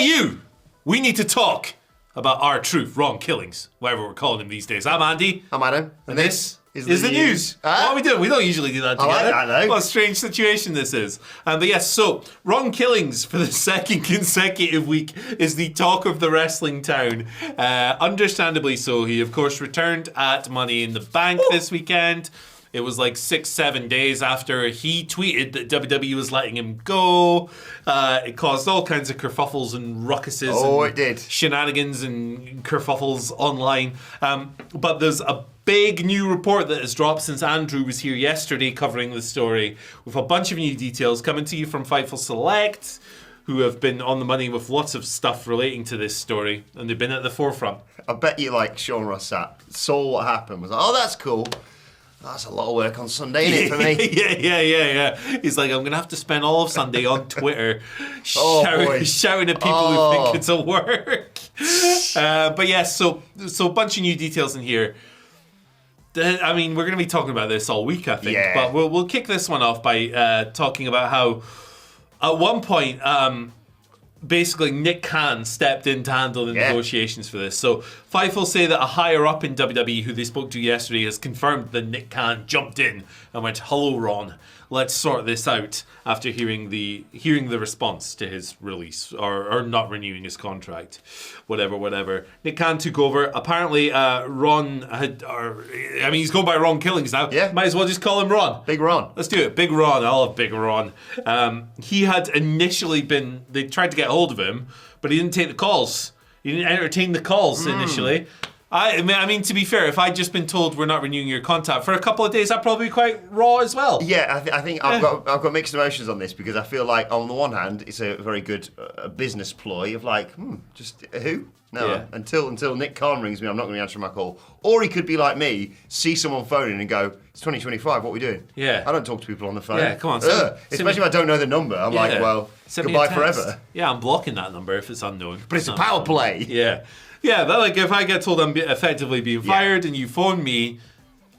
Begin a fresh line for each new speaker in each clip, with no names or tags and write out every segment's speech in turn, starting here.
Hey, you! We need to talk about our truth, wrong killings, whatever we're calling them these days. I'm Andy.
I'm Adam.
And this is the news. What are we doing? We don't usually do that together.
I like that, though.
What a strange situation this is. But yes, so wrong killings for the second consecutive week is the talk of the wrestling town. Understandably so. He, of course, returned at Money in the Bank this weekend. It was like 6-7 days after he tweeted that WWE was letting him go. It caused all kinds of kerfuffles and ruckuses.
Oh,
and
it did.
Shenanigans and kerfuffles online. But there's a big new report that has dropped since Andrew was here yesterday covering the story with a bunch of new details coming to you from Fightful Select, who have been on the money with lots of stuff relating to this story, and they've been at the forefront.
I bet you, like Sean Rossap, saw what happened, was like, oh, that's cool. That's a lot of work on Sunday, isn't it, for me?
Yeah. He's like, I'm going to have to spend all of Sunday on Twitter shouting at people who think it's a work. But yeah, so a bunch of new details in here. I mean, we're going to be talking about this all week, I think.
Yeah.
But we'll kick this one off by talking about how, at one point, basically Nick Khan stepped in to handle the negotiations for this. So Fightful say that a higher up in WWE who they spoke to yesterday has confirmed that Nick Khan jumped in and went, "Hello, Ron, let's sort this out," after hearing the response to his release or not renewing his contract. Whatever. Nick Khan took over. Apparently Ron he's going by Ron Killings now.
Yeah.
Might as well just call him Ron.
Big Ron.
Let's do it. Big Ron. I love Big Ron. He had initially they tried to get hold of him, but he didn't take the calls. He didn't entertain the calls initially. I mean, to be fair, if I'd just been told we're not renewing your contract for a couple of days, I'd probably be quite raw as well.
Yeah, I think I've got mixed emotions on this because I feel like on the one hand it's a very good business ploy of like, just who? No,
Yeah.
until Nick Khan rings me, I'm not going to answer my call. Or he could be like me, see someone phoning and go, "It's 2025. What are we doing?"
Yeah.
I don't talk to people on the phone.
Yeah, come on.
Especially if I don't know the number. I'm like, well, goodbye forever.
Yeah, I'm blocking that number if it's unknown.
But it's a power play.
Yeah. Yeah, but like if I get told I'm effectively being fired and you phone me,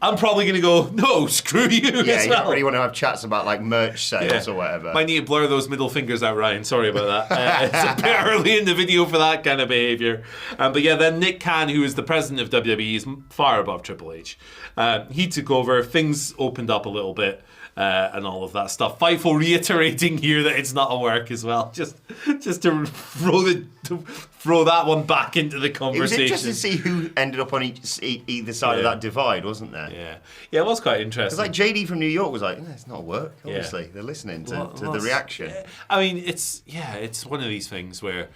I'm probably going to go, no, screw you
Yeah,
as
you
well.
don't really want to have chats about like merch sales or whatever.
Might need to blur those middle fingers out, Ryan. Sorry about that. It's a bit early in the video for that kind of behaviour. But yeah, then Nick Khan, who is the president of WWE, is far above Triple H. He took over. Things opened up a little bit. And all of that stuff. Fightful reiterating here that it's not a work as well. Just to throw that one back into the conversation.
It was interesting to see who ended up on either side of that divide, wasn't there?
Yeah, it was quite interesting.
Because like JD from New York was like, it's not a work. Obviously, they're listening to the reaction.
I mean, it's one of these things where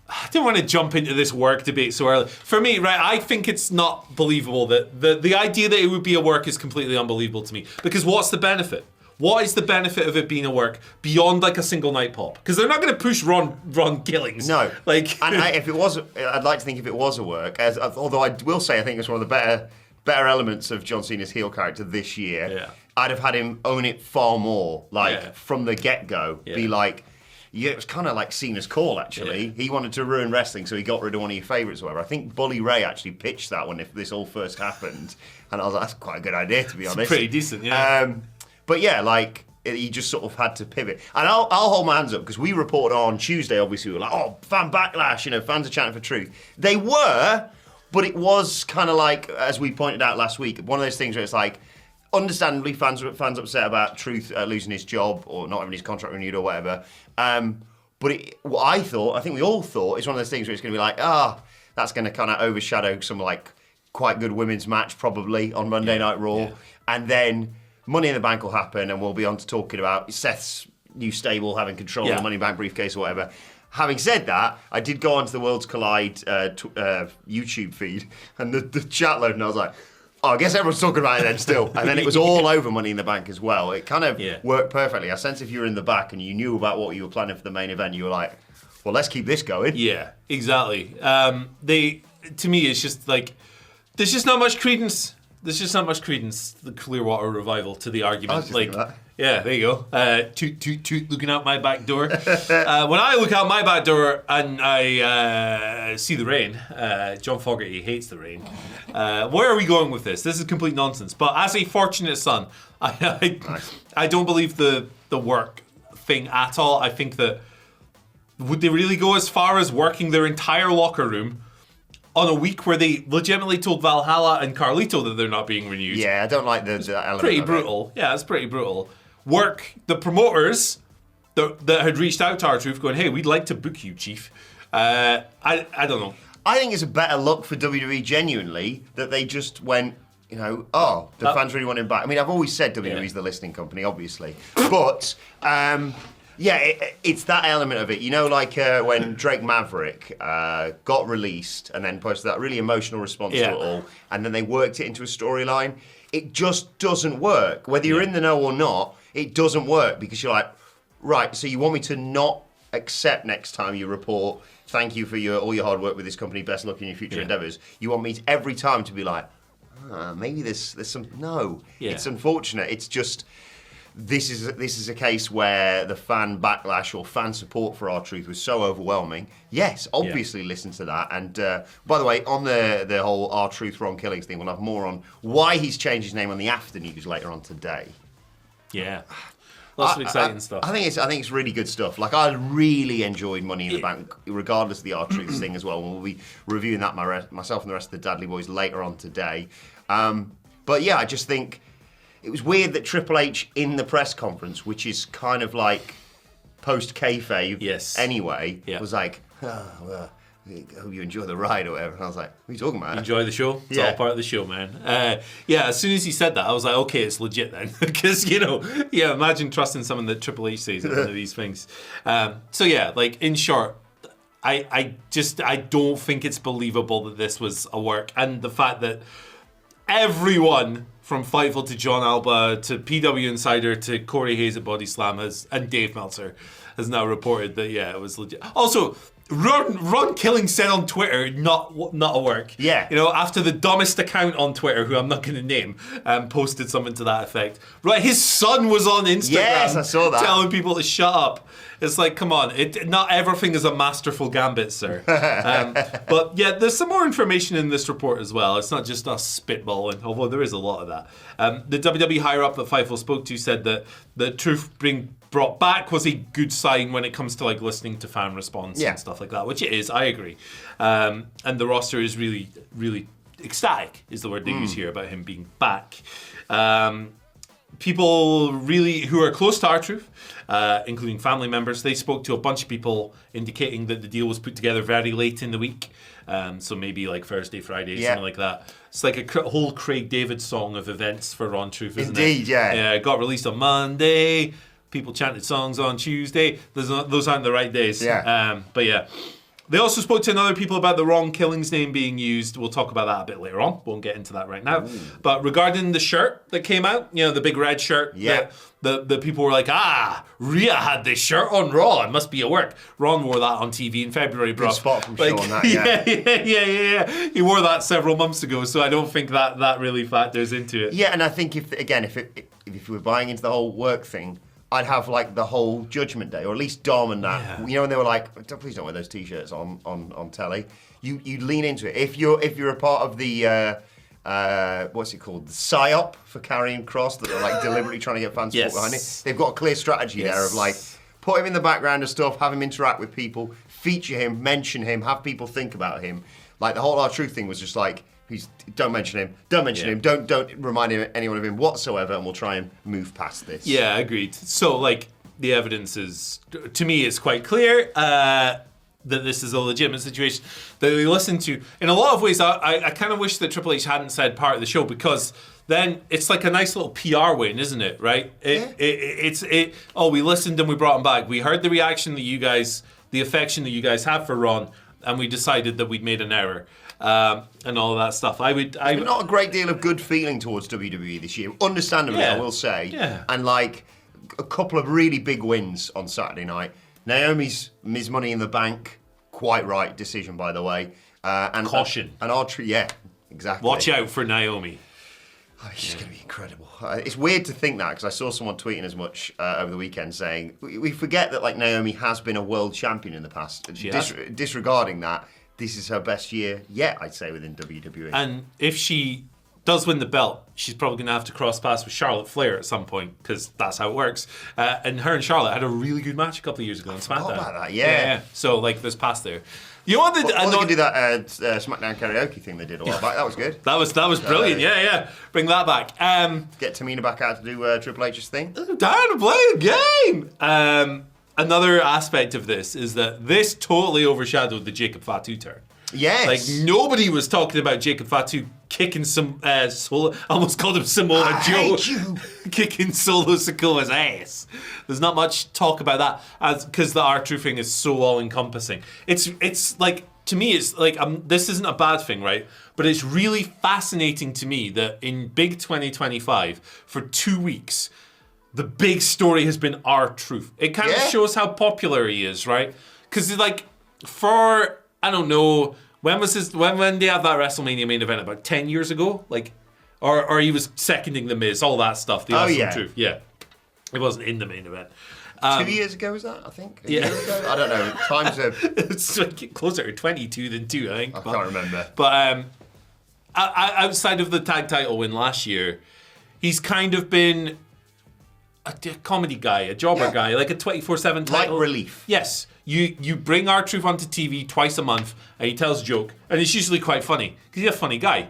I didn't want to jump into this work debate so early. For me, right, I think it's not believable that the idea that it would be a work is completely unbelievable to me. Because what's the benefit? What is the benefit of it being a work beyond like a single night pop? Because they're not going to push Ron Killings.
No.
Like,
and if it was, I'd like to think if it was a work, although I will say I think it's one of the better elements of John Cena's heel character this year.
Yeah.
I'd have had him own it far more, from the get-go.
Yeah.
Be like, it was kind of like Cena's call, actually.
Yeah.
He wanted to ruin wrestling, so he got rid of one of your favourites or whatever. I think Bully Ray actually pitched that when this all first happened. And I was like, that's quite a good idea, to be honest.
pretty decent, yeah.
But yeah, like, he just sort of had to pivot. And I'll hold my hands up, because we reported on Tuesday, obviously, we were like, oh, fan backlash, fans are chanting for truth. They were, but it was kind of like, as we pointed out last week, one of those things where it's like, understandably, fans upset about Truth losing his job or not having his contract renewed or whatever. But what I think we all thought, it's one of those things where it's going to be like, that's going to kind of overshadow some like quite good women's match probably on Monday Night Raw.
Yeah.
And then Money in the Bank will happen and we'll be on to talking about Seth's new stable having control of the Money in the Bank briefcase or whatever. Having said that, I did go onto the Worlds Collide YouTube feed and the chat load and I was like, I guess everyone's talking about it then still. And then it was all over Money in the Bank as well. It kind of worked perfectly. I sense if you were in the back and you knew about what you were planning for the main event, you were like, well, let's keep this going.
Yeah, exactly. To me, it's just like, there's just not much credence. The Clearwater Revival to the argument.
I was just thinking that.
Yeah, there you go. Toot, looking out my back door. When I look out my back door and I see the rain, John Fogerty hates the rain. Where are we going with this? This is complete nonsense. But as a fortunate son, I don't believe the work thing at all. I think that would they really go as far as working their entire locker room on a week where they legitimately told Valhalla and Carlito that they're not being renewed?
Yeah, I don't like the element
Pretty
of
brutal. Yeah, it's pretty brutal. Work the promoters that had reached out to R-Truth going, hey, we'd like to book you, Chief. I don't know.
I think it's a better look for WWE genuinely that they just went, the fans really want him back. I mean, I've always said WWE's the listening company, obviously. But, it's that element of it. Like when Drake Maverick got released and then posted that really emotional response to it all, and then they worked it into a storyline. It just doesn't work. Whether you're in the know or not, it doesn't work because you're like, right, so you want me to not accept next time you report, thank you for all your hard work with this company, best luck in your future endeavours. You want me every time to be like, maybe there's some... No, it's unfortunate. It's just... This is a case where the fan backlash or fan support for R-Truth was so overwhelming. Yes, obviously listen to that. And by the way, on the whole R-Truth Ron Killings thing, we'll have more on why he's changed his name on the After News later on today.
Yeah. Lots of exciting stuff.
I think it's really good stuff. Like, I really enjoyed Money in the Bank, regardless of the R-Truth thing as well. And we'll be reviewing that myself and the rest of the Dudley Boys later on today. But yeah, I just think it was weird that Triple H in the press conference, which is kind of like post kayfabe anyway, was like, I hope you enjoy the ride or whatever. And I was like, what are you talking about?
Enjoy the show. It's all part of the show, man. As soon as he said that, I was like, okay, it's legit then. Because, imagine trusting someone that Triple H says at one of these things. In short, I don't think it's believable that this was a work. And the fact that everyone from Fightful to John Alba to PW Insider to Corey Hayes at Body Slam and Dave Meltzer has now reported that, it was legit. Also, Ron Killing said on Twitter, not a work.
Yeah.
After the dumbest account on Twitter, who I'm not going to name, posted something to that effect. Right, his son was on Instagram.
Yes, I saw that.
Telling people to shut up. It's like, come on, not everything is a masterful gambit, sir. But yeah, there's some more information in this report as well. It's not just us spitballing, although there is a lot of that. The WWE higher up that Fightful spoke to said that the truth being brought back was a good sign when it comes to listening to fan response and stuff like that, which it is, I agree. And the roster is really, really ecstatic, is the word they use here about him being back. People really who are close to R-Truth, including family members, they spoke to a bunch of people indicating that the deal was put together very late in the week. So maybe Thursday, Friday, something like that. It's like a whole Craig David song of events for R-Truth, isn't it?
Indeed, yeah.
Yeah, it got released on Monday. People chanted songs on Tuesday. Those aren't the right days.
Yeah.
But yeah. They also spoke to other people about the Ron Killings name being used. We'll talk about that a bit later on. Won't get into that right now. Ooh. But regarding the shirt that came out, the big red shirt, the people were like, Rhea had this shirt on Raw. It must be a work. Ron wore that on TV in February, bro.
Good spot from Sean, that,
yeah. He wore that several months ago, so I don't think that really factors into it.
Yeah, and I think if we were buying into the whole work thing, I'd have the whole Judgment Day, or at least Dom and that. Yeah. When they were like, please don't wear those t-shirts on telly. You lean into it. If you're a part of the what's it called, the PSYOP for Karrion Kross, that are deliberately trying to get fans support behind it. They've got a clear strategy there of put him in the background of stuff, have him interact with people, feature him, mention him, have people think about him. The whole R-Truth thing was just don't mention him, don't remind anyone of him whatsoever, and we'll try and move past this.
Yeah, agreed. So, the evidence is, to me, it's quite clear that this is a legitimate situation that they listen to. In a lot of ways, I kind of wish that Triple H hadn't said part of the show, because then it's a nice little PR win, isn't it, right? We listened and we brought him back. We heard the reaction that you guys, the affection that you guys have for Ron, and we decided that we'd made an error. And all of that stuff. There's
not a great deal of good feeling towards WWE this year, understandably, I will say.
Yeah.
And a couple of really big wins on Saturday night. Naomi's Ms. Money in the Bank, quite right decision, by the way. And
caution.
And Archery, yeah, exactly.
Watch out for Naomi.
She's going to be incredible. It's weird to think that, because I saw someone tweeting as much over the weekend saying, we forget that Naomi has been a world champion in the past. Disregarding that, this is her best year yet, I'd say, within WWE.
And if she does win the belt, she's probably going to have to cross paths with Charlotte Flair at some point because that's how it works. And her and Charlotte had a really good match a couple of years ago on SmackDown.
Forgot about that, yeah.
So like there's past there. You know what?
They could do that SmackDown karaoke thing they did a while back. That was good.
That was brilliant. Yeah. Bring that back.
Get Tamina back out to do Triple H's thing.
Down to play the game. Another aspect of this is that this totally overshadowed the Jacob Fatu turn.
Yes.
Like, nobody was talking about Jacob Fatu kicking some Solo. I almost called him Samoa Joe. Kicking Solo Sikoa's ass. There's not much talk about that because the R-Truth thing is so all-encompassing. It's like, to me, it's like, this isn't a bad thing, right? But it's really fascinating to me that in Big 2025, for 2 weeks, the big story has been R-Truth. It kind of shows how popular he is, right? Because, like, for... I don't know, when they have that WrestleMania main event about 10 years ago? Like, or he was seconding The Miz, all that stuff. The awesome truth. Yeah. It wasn't in the main event.
2 years ago was that, I think? A year ago? I don't know. Times are...
It's like closer to 22 than 2, I think.
I can't remember.
But outside of the tag title win last year, he's kind of been a comedy guy, a jobber guy, like a 24/7 title.
Like relief.
Yes. You bring R-Truth onto TV twice a month and he tells a joke, and it's usually quite funny because he's a funny guy.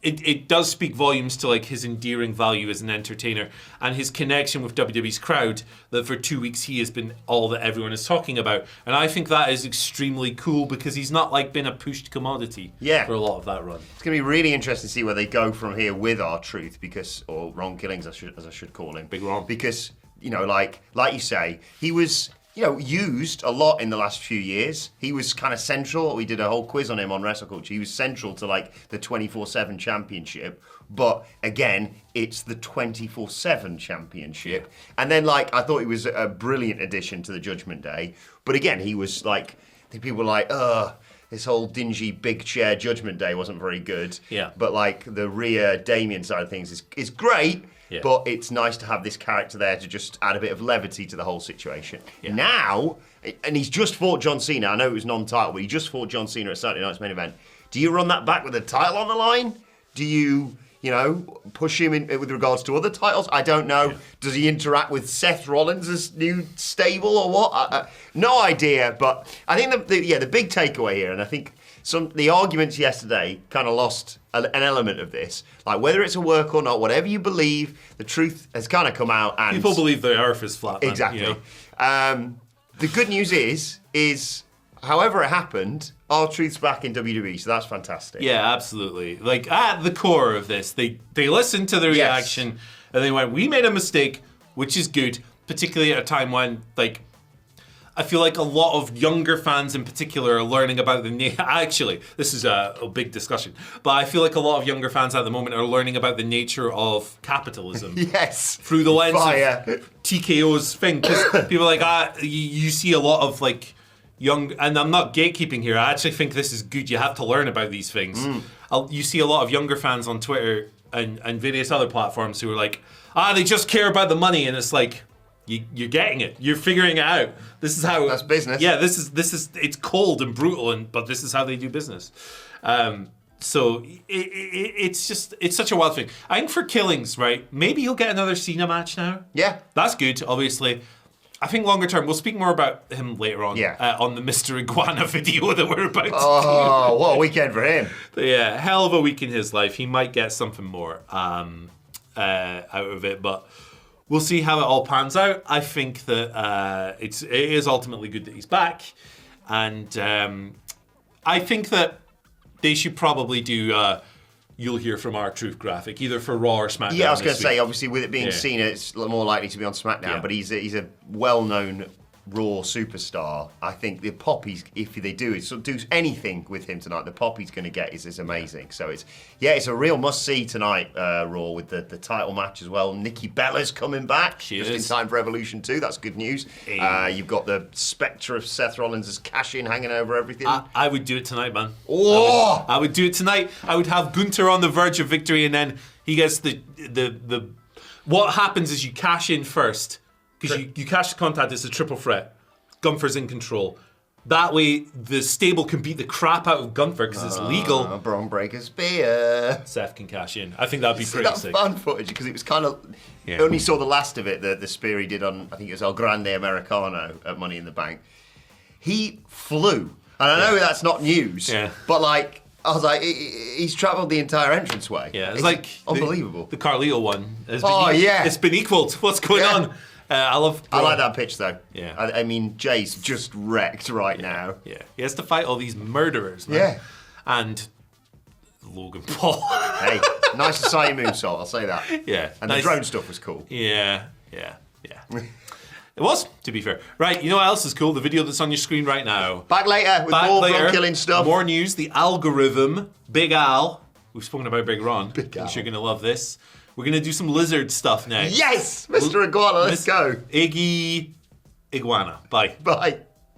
It does speak volumes to like his endearing value as an entertainer and his connection with WWE's crowd that for 2 weeks he has been all that everyone is talking about. And I think that is extremely cool because he's not like been a pushed commodity for a lot of that run.
It's going to be really interesting to see where they go from here with R-Truth or Ron Killings as I should call him.
Big Ron.
Because, you know, like you say, he was... used a lot in the last few years. He was kind of central. We did a whole quiz on him on WrestleCulture. He was central to like the 24/7 championship. But again, it's the 24/7 championship. Yeah. And then like I thought he was a brilliant addition to the Judgment Day. But again, he was like, people were like, this whole dingy big chair Judgment Day wasn't very good.
Yeah.
But like the Rhea Damien side of things is great. Yeah. But it's nice to have this character there to just add a bit of levity to the whole situation. Yeah. Now, and he's just fought John Cena. I know it was non-title, but he just fought John Cena at Saturday Night's Main Event. Do you run that back with the title on the line? Do you push him in with regards to other titles? I don't know. Yeah. Does he interact with Seth Rollins' new stable or what? No idea. But I think the big takeaway here, and I think the arguments yesterday kind of lost an element of this. Like whether it's a work or not, whatever you believe, the truth has kind of come out. And
people believe the earth is flat. Man,
exactly. You know? The good news is however it happened, R-Truth's back in WWE, so that's fantastic.
Yeah, absolutely. Like at the core of this, they listened to the reaction and they went, "We made a mistake," which is good, particularly at a time when like. I feel like a lot of younger fans in particular are learning about actually, this is a big discussion, but I feel like a lot of younger fans at the moment are learning about the nature of capitalism.
Yes.
Through the lens of TKO's thing. Because people are like, you see a lot of like young, and I'm not gatekeeping here, I actually think this is good. You have to learn about these things. You see a lot of younger fans on Twitter and various other platforms who are like, they just care about the money, and it's like, you're getting it. You're figuring it out. This is how
that's business.
Yeah, this is it's cold and brutal, but this is how they do business. So it's such a wild thing. I think for Killings, right? Maybe he'll get another Cena match now.
Yeah,
that's good. Obviously, I think longer term. We'll speak more about him later on.
Yeah.
On the Mr. Iguana video that we're about to do.
Oh, what a weekend for him!
But yeah, hell of a week in his life. He might get something more out of it, but. We'll see how it all pans out. I think that it is ultimately good that he's back. And I think that they should probably do You'll Hear From R-Truth graphic, either for Raw or SmackDown.
Yeah, I was going to say, obviously, with it being Cena, it's more likely to be on SmackDown. But he's a well-known Raw superstar. I think the pop if they do anything with him tonight, the pop he's going to get is amazing. So it's a real must-see tonight, Raw, with the title match as well. Nikki Bella's coming back just in time for Evolution 2. That's good news. Hey. You've got the spectre of Seth Rollins' cash-in hanging over everything.
I would do it tonight, man.
Oh!
I would do it tonight. I would have Gunther on the verge of victory, and then he gets the what happens is you cash in first. Because you cash the contact, it's a triple threat. Gunther's in control. That way, the stable can beat the crap out of Gunther because it's legal.
Braun Breaker spear.
Seth can cash in. I think that'd be pretty
that
sick.
fan footage because it was kind of.
Yeah.
Only saw the last of it. The spear he did on, I think it was El Grande Americano at Money in the Bank. He flew, and I know that's not news.
Yeah.
But like, I was like, he's travelled the entire entranceway.
Yeah, it's like
unbelievable.
The Carlito one.
It's
been equalled. What's going on? I
like that pitch though.
Yeah.
I mean, Jay's just wrecked right now.
Yeah. He has to fight all these murderers. Man.
Yeah.
And Logan Paul.
Hey, nice society moonsault, I'll say that.
Yeah.
And the drone stuff was cool.
Yeah. It was, to be fair. Right, you know what else is cool? The video that's on your screen right now.
Back later with more Bron killing stuff.
More news, the algorithm, Big Al. We've spoken about Big Ron.
Big Al.
You're going to love this. We're going to do some lizard stuff next.
Yes! Mr. Iguana, let's go.
Iggy Iguana. Bye.
Bye.